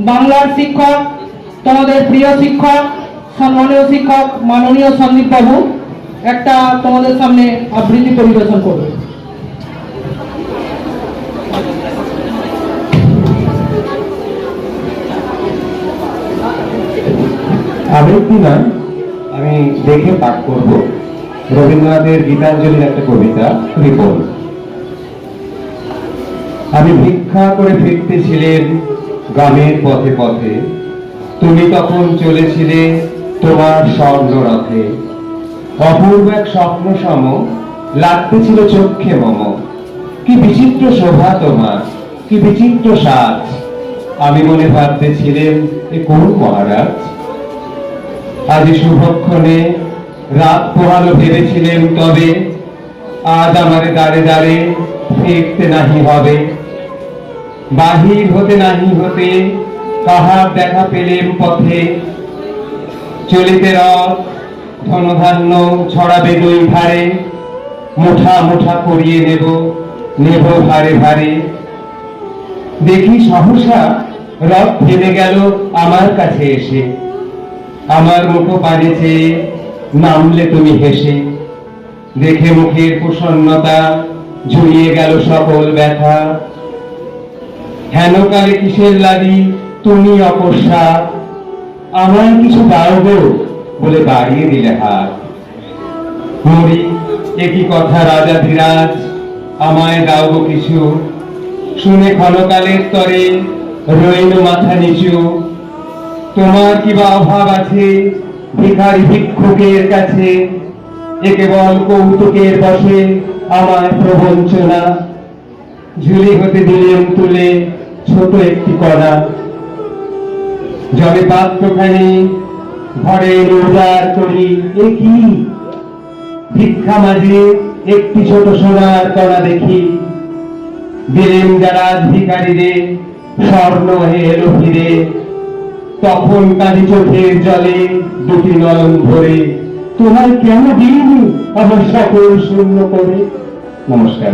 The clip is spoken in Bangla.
বাংলার শিক্ষক, তোমাদের প্রিয় শিক্ষক, সম্মানীয় শিক্ষক মাননীয় সন্দীপ বাবু একটা তোমাদের সামনে আবৃত্তি পরিবেশন করবে। আবৃত্তি না, আমি দেখে পাঠ করব রবীন্দ্রনাথের গীতাঞ্জলির একটা কবিতা, রিপন। আমি ভিক্ষা করে ফিরতেছিলেন গ্রামের পথে পথে, তুমি তখন চলেছিলে তোমার স্বর্ণ রথে। অপূর্ব এক স্বপ্ন সম লাগতেছিল চক্ষে মম। কি বিচিত্র শোভা তোমার, কি বিচিত্র সাজ। আমি মনে ভাবতেছিলেন এ কোন মহারাজ। আজ শুভক্ষণে রাত পোহালো ভেবেছিলেন, তবে আজ আমারে দাঁড়ে দাঁড়ে ফিরতে নাহি হবে। বাহির হতে নাহি হতে কাহার দেখা পেলেম পথে। চলিতে রথ ধনধান্য ছড়াবে দুই ধারে। মুঠা মুঠা করিয়ে নেব নেব ভারে ভারে। দেখি সহসা রথ থেমে গেল আমার কাছে এসে। আমার মুখ পানে চেয়ে নামলে তুমি হেসে। দেখে মুখের প্রসন্নতা ঝুলিয়ে গেল সকল ব্যথা। হেনকালে কিসের লাগি তুমি অকস্মা। আমায় কিছু দাও গো বলে বাড়িয়ে দিলে হাত। মরি একই কথা রাজা ধীরাজ, আমায় দাও গো কিছু। শুনে ক্ষণকালের তরে রইল মাথা নিচু। তোমার কি বা অভাব আছে ভিখারি ভিক্ষুকের কাছে। এ কেবল কৌতুকের বসে আমার প্রবঞ্চনা। ঝুলি হতে দিলেন তুলে ছোট একটি কণা। জলে পাত্রখানি ঘরে উজাড় করি, এ কি ভিক্ষা মাঝে একটি ছোট সোনার কণা দেখি। দিলেন যারা ভিখারিরে স্বর্ণ এলো ফিরে। তখন কালি চোখের জলে দুটি নয়ন ভরে। তোমার কেন দিইনি আমার সকল শূন্য করে। নমস্কার।